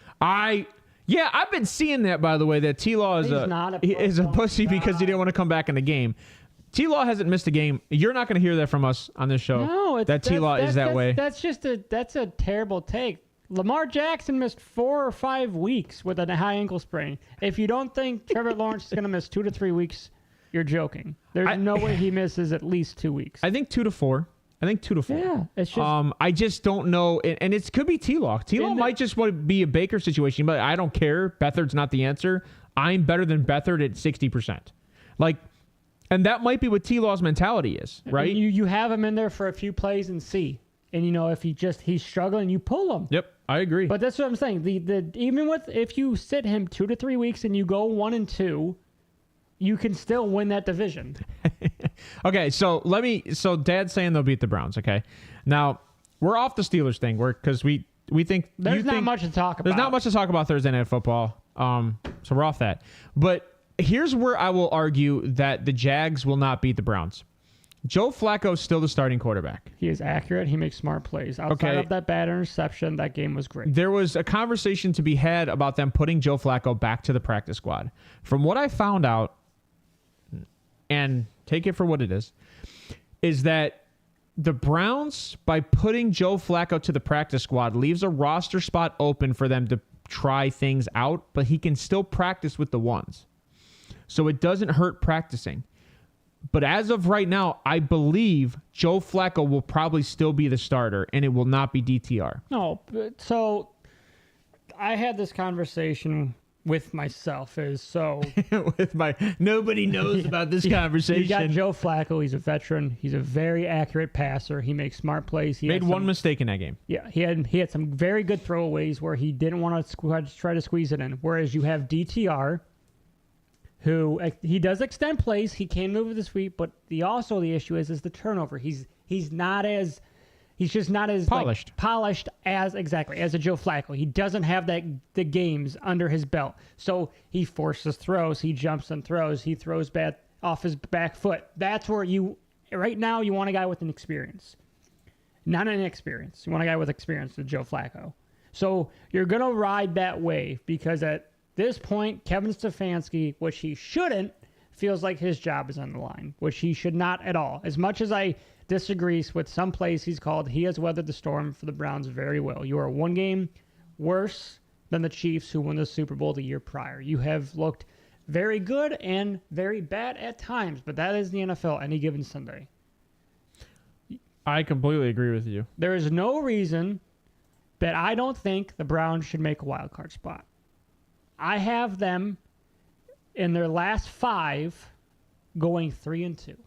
Yeah, I've been seeing that, by the way, that T-Law is a pussy because he didn't want to come back in the game. T-Law hasn't missed a game. You're not going to hear that from us on this show. No, T-Law is that way. That's a terrible take. Lamar Jackson missed 4 or 5 weeks with a high ankle sprain. If you don't think Trevor Lawrence is going to miss 2 to 3 weeks, you're joking. There's no way he misses at least 2 weeks. I think 2 to 4. Yeah, it's just. I just don't know, and it could be T-Law. T-Law might just want to be a Baker situation, but I don't care. Beathard's not the answer. I'm better than Beathard at 60%. And that might be what T-Law's mentality is, right? You have him in there for a few plays and see, and if he's struggling, you pull him. Yep, I agree. But that's what I'm saying. If you sit him 2 to 3 weeks and you go 1-2. You can still win that division. Okay, so Dad's saying they'll beat the Browns. Okay, now we're off the Steelers thing, because we think there's not much to talk about. There's not much to talk about Thursday Night Football. So we're off that. But here's where I will argue that the Jags will not beat the Browns. Joe Flacco is still the starting quarterback. He is accurate. He makes smart plays. Outside of that bad interception, that game was great. There was a conversation to be had about them putting Joe Flacco back to the practice squad. From what I found out, and take it for what it is that the Browns, by putting Joe Flacco to the practice squad, leaves a roster spot open for them to try things out, but he can still practice with the ones. So it doesn't hurt practicing. But as of right now, I believe Joe Flacco will probably still be the starter, and it will not be DTR. No, so I had this conversation with myself. Nobody knows about this conversation. You got Joe Flacco. He's a veteran. He's a very accurate passer. He makes smart plays. He made one mistake in that game. Yeah, he had some very good throwaways where he didn't want to try to squeeze it in. Whereas you have DTR, who he does extend plays. He can move with his feet, but the issue is the turnover. He's just not as polished as a Joe Flacco. He doesn't have the games under his belt. So he forces throws, he jumps and throws, he throws bad off his back foot. That's where right now you want a guy with an experience. Not an inexperience. You want a guy with experience with Joe Flacco. So you're going to ride that wave because at this point, Kevin Stefanski, which he shouldn't, feels like his job is on the line, which he should not at all. As much as I disagree with some plays he's called, he has weathered the storm for the Browns very well. You are one game worse than the Chiefs, who won the Super Bowl the year prior. You have looked very good and very bad at times, but that is the NFL any given Sunday. I completely agree with you. There is no reason that I don't think the Browns should make a wild card spot. I have them in their last 5 going 3-2.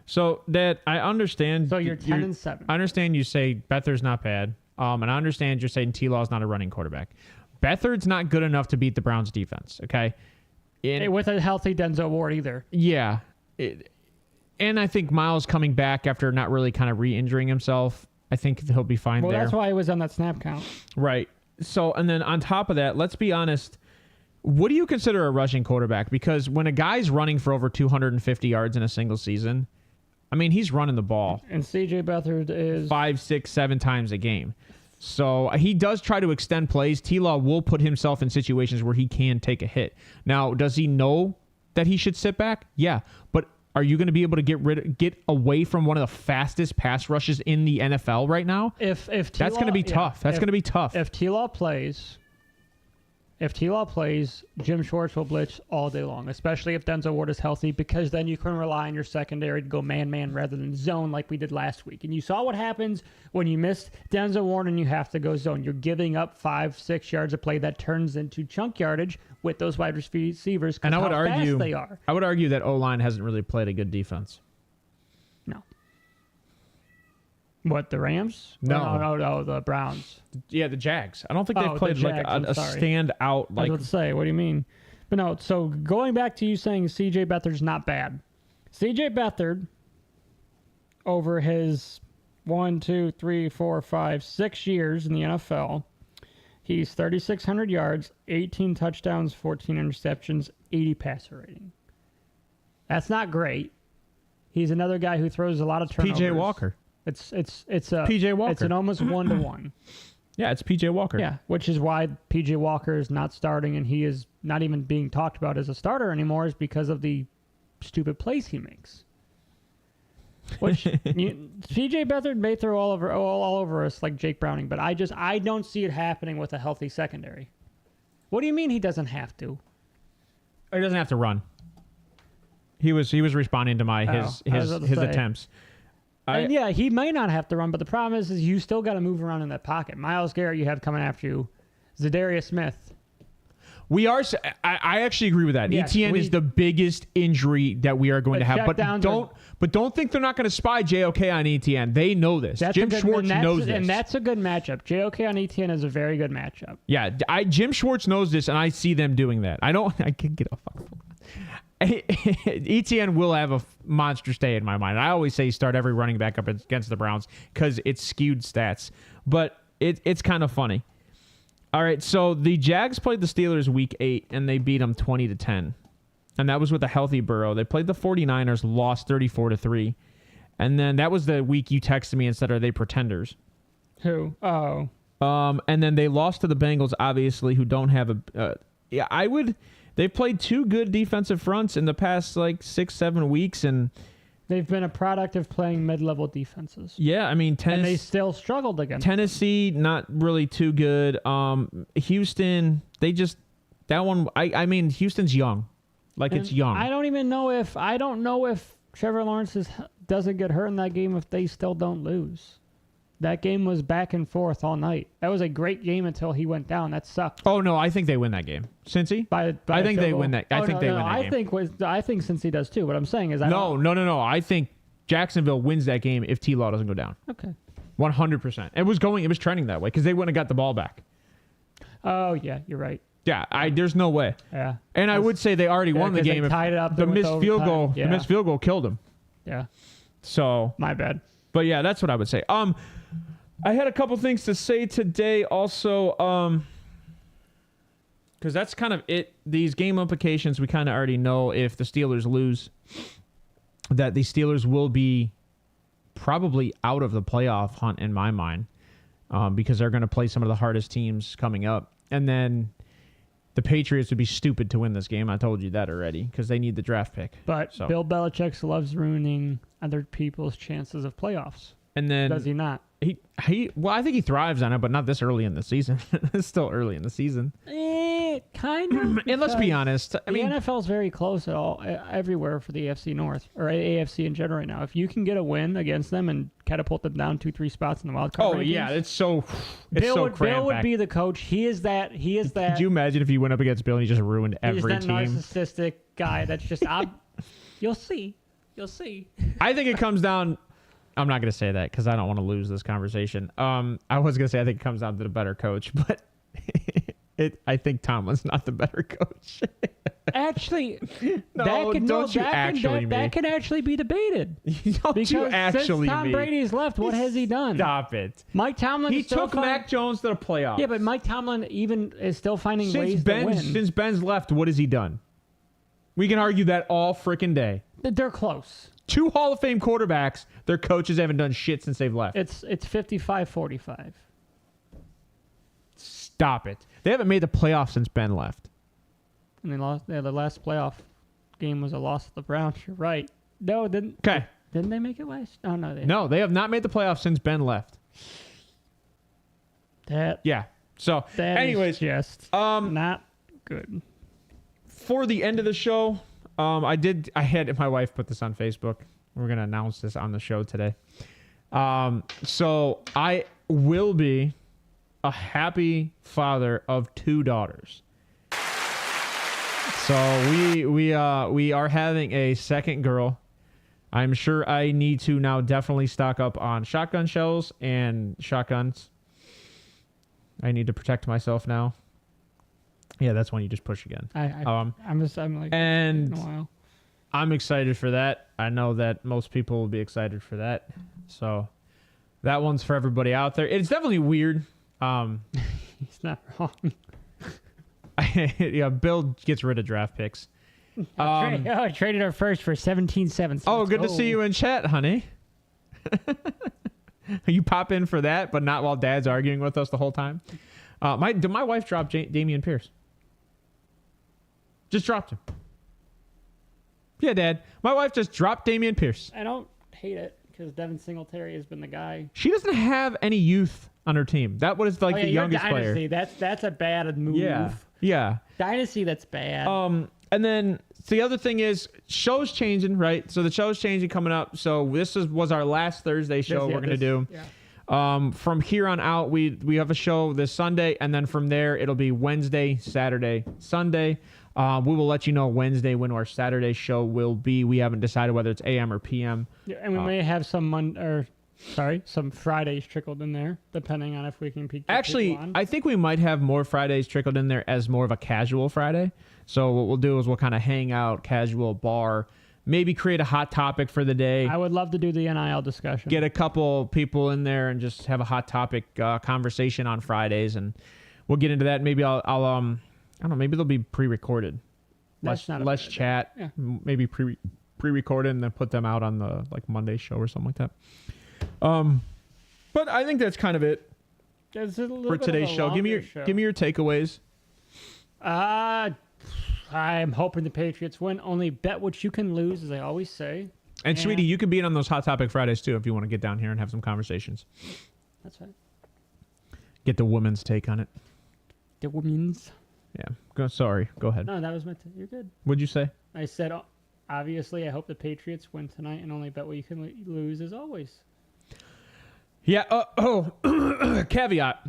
So that I understand. So you're 10-7. I understand you say Beathard's not bad. And I understand you're saying T-Law's not a running quarterback. Beathard's not good enough to beat the Browns defense. Okay. With a healthy Denzel Ward either. Yeah. And I think Miles coming back after not really kind of re-injuring himself, I think he'll be fine there. Well, that's why he was on that snap count. Right. So, and then on top of that, let's be honest. What do you consider a rushing quarterback? Because when a guy's running for over 250 yards in a single season, I mean, he's running the ball. And C.J. Beathard is 5, 6, 7 times a game. So he does try to extend plays. T-Law will put himself in situations where he can take a hit. Now, does he know that he should sit back? Yeah. But are you going to be able to get away from one of the fastest pass rushes in the NFL right now? If T-Law, that's going to be tough. That's going to be tough. If T-Law plays, Jim Schwartz will blitz all day long, especially if Denzel Ward is healthy, because then you can rely on your secondary to go man-man rather than zone like we did last week. And you saw what happens when you missed Denzel Ward and you have to go zone. You're giving up 5-6 yards of play that turns into chunk yardage with those wide receivers because how fast they are. I would argue that O-line hasn't really played a good defense. No. What, the Rams? No, the Browns. Yeah, the Jags. I don't think they've played like a standout. Like, I was about to say, what do you mean? But no, so going back to you saying C.J. Beathard's not bad. C.J. Beathard, over his 1, 2, 3, 4, 5, 6 years in the NFL, he's 3,600 yards, 18 touchdowns, 14 interceptions, 80 passer rating. That's not great. He's another guy who throws a lot of turnovers. P.J. Walker. It's P.J. Walker. It's an almost 1-to-1. Yeah, it's P.J. Walker. Yeah, which is why P.J. Walker is not starting and he is not even being talked about as a starter anymore, is because of the stupid plays he makes. Which P.J. Beathard may throw all over us like Jake Browning, but I don't see it happening with a healthy secondary. What do you mean he doesn't have to? He doesn't have to run. He was responding to his attempts. And yeah, he may not have to run, but the problem is you still got to move around in that pocket. Myles Garrett, you have coming after you. Zadarius Smith. I actually agree with that. Yes, ETN is the biggest injury that we are going to have. But don't think they're not going to spy JOK on ETN. They know this. Jim Schwartz knows this. And that's a good matchup. JOK on ETN is a very good matchup. Yeah, Jim Schwartz knows this, and I see them doing that. I can get a fuck. ETN will have a monstrous day in my mind. I always say start every running back up against the Browns because it's skewed stats. But it's kind of funny. All right, so the Jags played the Steelers week 8, and they beat them 20-10. And that was with a healthy Burrow. They played the 49ers, lost 34-3. And then that was the week you texted me and said, are they pretenders? Who? Oh. And then they lost to the Bengals, obviously, who don't have a... They've played 2 good defensive fronts in the past, 6-7 weeks, and... They've been a product of playing mid-level defenses. Yeah, I mean... and they still struggled against Tennessee, not really too good. Houston, they just... That one... I mean, Houston's young. It's young. I don't know if Trevor Lawrence doesn't get hurt in that game if they still don't lose. That game was back and forth all night. That was a great game until he went down. That sucked. Oh no, I think they win that game. Cincy? I think they win that. I think they win that game. I think Cincy does too. What I'm saying is, no. I think Jacksonville wins that game if T-Law doesn't go down. Okay. 100%. It was trending that way because they wouldn't have got the ball back. Oh yeah, you're right. Yeah, there's no way. Yeah. And I would say they already won the game. They tied it up. The missed field goal. Yeah. The missed field goal killed them. Yeah. So my bad. But yeah, that's what I would say. I had a couple things to say today also, because that's kind of it. These game implications, we kind of already know if the Steelers lose, that the Steelers will be probably out of the playoff hunt in my mind, because they're going to play some of the hardest teams coming up. And then the Patriots would be stupid to win this game. I told you that already because they need the draft pick. But Bill Belichick loves ruining other people's chances of playoffs. And then does he not? Well, I think he thrives on it, but not this early in the season. It's still early in the season. Kind of. And let's be honest. The NFL is very close everywhere for the AFC North or AFC in general right now. If you can get a win against them and catapult them down 2-3 spots in the wild card. Oh rankings, yeah, it's so Bill would be the coach. He is that. Could you imagine if you went up against Bill and he just ruined every team? He's that narcissistic guy that's just. You'll see. I think it comes down. I'm not going to say that because I don't want to lose this conversation. I was going to say I think it comes down to the better coach, but I think Tomlin's not the better coach. Actually, that can actually be debated. Since Tom Brady's left, what has he done? Stop it. Mike Tomlin. He took Mac Jones to the playoffs. Yeah, but Mike Tomlin even is still finding ways to win. Since Ben's left, what has he done? We can argue that all freaking day. They're close. 2 Hall of Fame quarterbacks, their coaches haven't done shit since they've left. It's 55-45. Stop it. They haven't made the playoffs since Ben left. And they lost. Yeah, the last playoff game was a loss to the Browns. You're right. No, didn't. Okay. Didn't they make it last? Oh no, they have not made the playoffs since Ben left. Yeah. So, anyways, is just not good. For the end of the show, I had my wife put this on Facebook. We're going to announce this on the show today. So I will be a happy father of 2 daughters. So we are having a second girl. I'm sure I need to now definitely stock up on shotgun shells and shotguns. I need to protect myself now. Yeah, that's when you just push again. I'm like, and in a while. I'm excited for that. I know that most people will be excited for that. So that one's for everybody out there. It's definitely weird. He's not wrong. Yeah, Bill gets rid of draft picks. I traded our first for 17-7. Oh, good to see you in chat, honey. You pop in for that, but not while Dad's arguing with us the whole time. Did my wife drop Dameon Pierce? Just dropped him. Yeah, Dad. My wife just dropped Dameon Pierce. I don't hate it because Devin Singletary has been the guy. She doesn't have any youth on her team. That was the youngest Dynasty. player. That's a bad move. Yeah. Dynasty, that's bad. And then the other thing is show's changing, right? So the show's changing coming up. So this was our last Thursday show we're going to do. Yeah. From here on out, we have a show this Sunday, and then from there it'll be Wednesday, Saturday, Sunday. We will let you know Wednesday when our Saturday show will be. We haven't decided whether it's AM or PM. Yeah, and we may have some Fridays trickled in there, depending on if we can peek. Actually, I think we might have more Fridays trickled in there as more of a casual Friday. So what we'll do is we'll kind of hang out, casual bar, maybe create a hot topic for the day. I would love to do the NIL discussion. Get a couple people in there and just have a hot topic conversation on Fridays, and we'll get into that. Maybe I'll I don't know. Maybe they'll be pre-recorded. Less chat. Yeah. Maybe pre-recorded and then put them out on the like Monday show or something like that. But I think that's kind of it for today's show. Give me your takeaways. I'm hoping the Patriots win. Only bet what you can lose, as I always say. And sweetie, you can be in on those Hot Topic Fridays too if you want to get down here and have some conversations. That's right. Get the women's take on it. The women's. Yeah. Sorry. Go ahead. No, that was meant to. You're good. What'd you say? I said, obviously, I hope the Patriots win tonight, and only bet what you can lose, as always. Yeah. Caveat.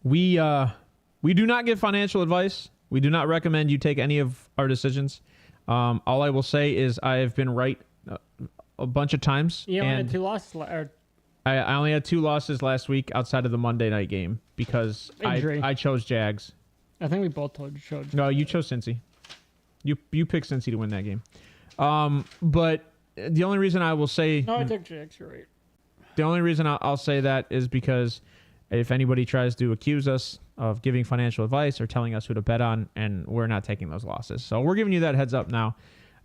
We do not give financial advice. We do not recommend you take any of our decisions. All I will say is I have been right a bunch of times. You only had 2 losses. I only had 2 losses last week outside of the Monday night game because I chose Jags. I think we both told you chose. No, you chose Cincy. You picked Cincy to win that game. But the only reason I will say... No, I took Jags. You're right. The only reason I'll say that is because if anybody tries to accuse us of giving financial advice or telling us who to bet on, and we're not taking those losses. So we're giving you that heads up now.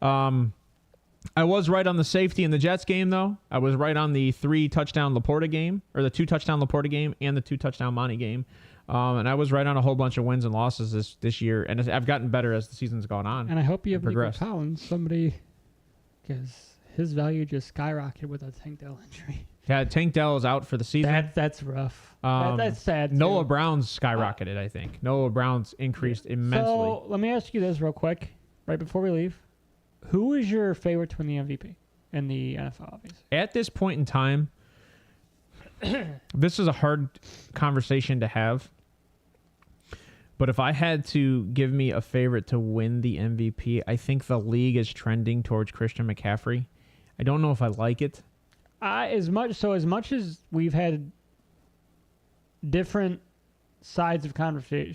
I was right on the safety in the Jets game, though. I was right on the 3-touchdown Laporta game, or the 2-touchdown Laporta game, and the 2-touchdown Monty game. And I was right on a whole bunch of wins and losses this year, and I've gotten better as the season's gone on. And I hope you have Nico Collins, somebody, because his value just skyrocketed with a Tank Dell injury. Yeah, Tank Dell is out for the season. That's rough. That's sad. Noah Brown's skyrocketed, I think. Noah Brown's increased immensely. So let me ask you this real quick, right before we leave. Who is your favorite to win the MVP in the NFL, obviously? At this point in time, this is a hard conversation to have. But if I had to give me a favorite to win the MVP, I think the league is trending towards Christian McCaffrey. I don't know if I like it. As much as we've had different sides of conversation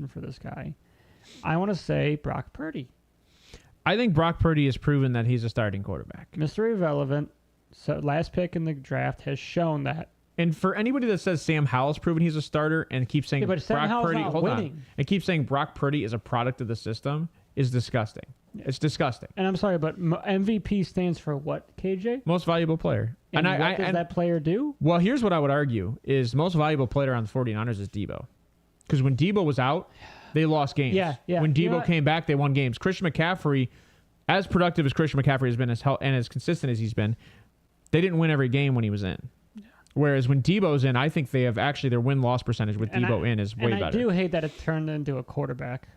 for this guy, I want to say Brock Purdy. I think Brock Purdy has proven that he's a starting quarterback. Mr. Irrelevant, so last pick in the draft, has shown that. And for anybody that says Sam Howell's proven he's a starter and keeps saying Brock Purdy, and keeps saying Brock Purdy is a product of the system, is disgusting. Yeah. It's disgusting. And I'm sorry, but MVP stands for what, KJ? Most valuable player. And what does that player do? Well, here's what I would argue is most valuable player on the 49ers is Debo. Because when Debo was out, they lost games. Yeah. When Debo came back, they won games. Christian McCaffrey, as productive as Christian McCaffrey has been and as consistent as he's been, they didn't win every game when he was in. Yeah. Whereas when Debo's in, I think they have actually their win-loss percentage with Debo in is way better. And I do hate that it turned into a quarterback.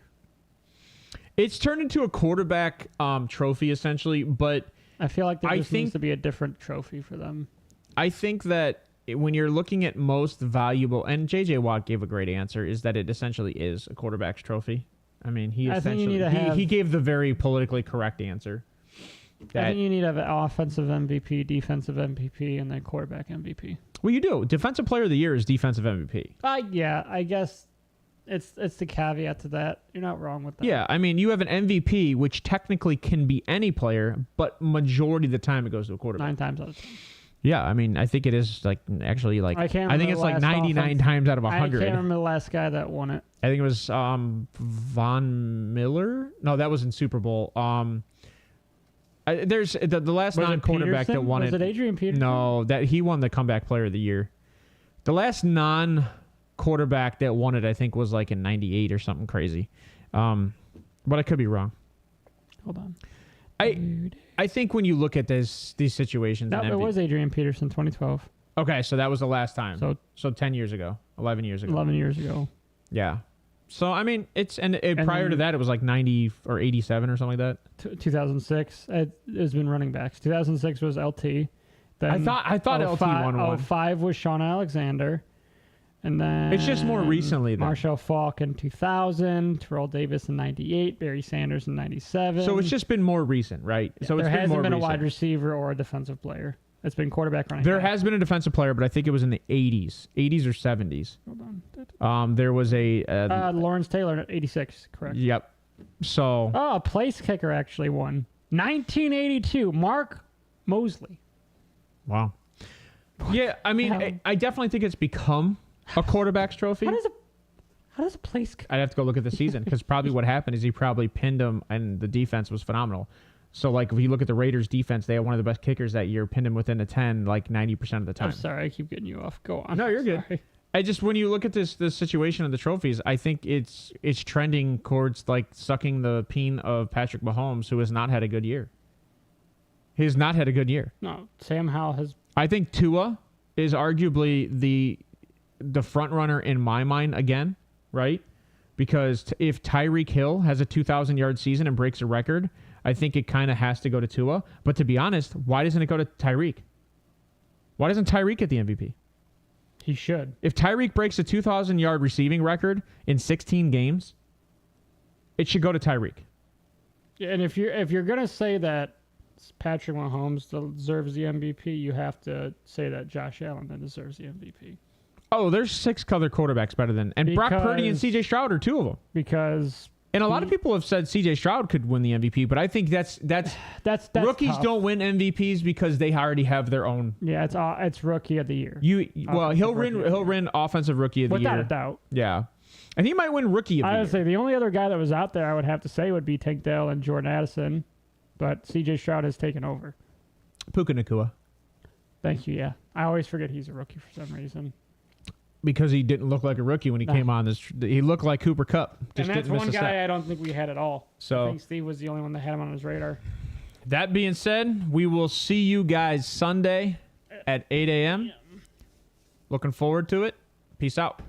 It's turned into a quarterback trophy, essentially, but I feel like there needs to be a different trophy for them. I think that when you're looking at most valuable, and J.J. Watt gave a great answer, is that it essentially is a quarterback's trophy. I mean, he gave the very politically correct answer. I think you need to have an offensive MVP, defensive MVP, and then quarterback MVP. Well, you do. Defensive Player of the Year is defensive MVP. Yeah, I guess it's the caveat to that. You're not wrong with that. Yeah, I mean, you have an MVP, which technically can be any player, but majority of the time it goes to a quarterback. 9 times out of 10. Yeah, I mean, I think it is I think it's like 99 times out of 100. I can't remember the last guy that won it. I think it was Von Miller. No, that was in Super Bowl. There's the last non-quarterback that won it. Was it Adrian Peterson? No, that he won the comeback player of the year. The last non-quarterback that won it, I think, was like in '98 or something crazy. But I could be wrong. Hold on. I think when you look at these situations, it was Adrian Peterson, 2012. Okay, so that was the last time. So 10 years ago, 11 years ago. 11 years ago. Yeah. So I mean, prior to that, it was like 90 or 87 or something like that. 2006. It's been running backs. 2006 was LT. Then I thought LT won one. 05 was Sean Alexander. And then it's just more recently. Marshall Faulk in 2000, Terrell Davis in 98, Barry Sanders in 97. So it's just been more recent, right? Yeah, so there hasn't been a wide receiver or a defensive player. It's been quarterback running. There has been a defensive player, but I think it was in the 80s or 70s. Hold on. There was a Lawrence Taylor at 86, correct? Yep. So a place kicker actually won 1982. Mark Mosley. Wow. Yeah, I mean, I definitely think it's become a quarterback's trophy. How does a place? I'd have to go look at the season because probably what happened is he probably pinned him, and the defense was phenomenal. So, like, if you look at the Raiders' defense, they had one of the best kickers that year, pinned him within a 10, like 90% of the time. I'm sorry, I keep getting you off. Go on. No, you're good. I just, when you look at this situation of the trophies, I think it's trending towards like sucking the peen of Patrick Mahomes, who has not had a good year. He has not had a good year. No, Sam Howell has. I think Tua is arguably the front runner in my mind again, right? Because if Tyreek Hill has a 2,000-yard season and breaks a record, I think it kind of has to go to Tua. But to be honest, why doesn't it go to Tyreek? Why doesn't Tyreek get the MVP? He should. If Tyreek breaks a 2,000-yard receiving record in 16 games, it should go to Tyreek. Yeah, and if you're gonna say that Patrick Mahomes deserves the MVP, you have to say that Josh Allen then deserves the MVP. Oh, there's 6 other quarterbacks better than... And Brock Purdy and C.J. Stroud are 2 of them. Because... And a lot of people have said C.J. Stroud could win the MVP, but I think that's rookies tough. don't win MVPs because they already have their own... Yeah, it's Rookie of the Year. He'll win Offensive Rookie of the Year. Without a doubt. Yeah. And he might win Rookie of the Year. I would say the only other guy that was out there I would have to say would be Tank Dell and Jordan Addison, but C.J. Stroud has taken over. Puka Nacua. Thank you, yeah. I always forget he's a rookie for some reason. Because he didn't look like a rookie when he came on this. He looked like Cooper Kupp. And that's one guy I don't think we had at all. So I think Steve was the only one that had him on his radar. That being said, we will see you guys Sunday at 8 a.m. Looking forward to it. Peace out.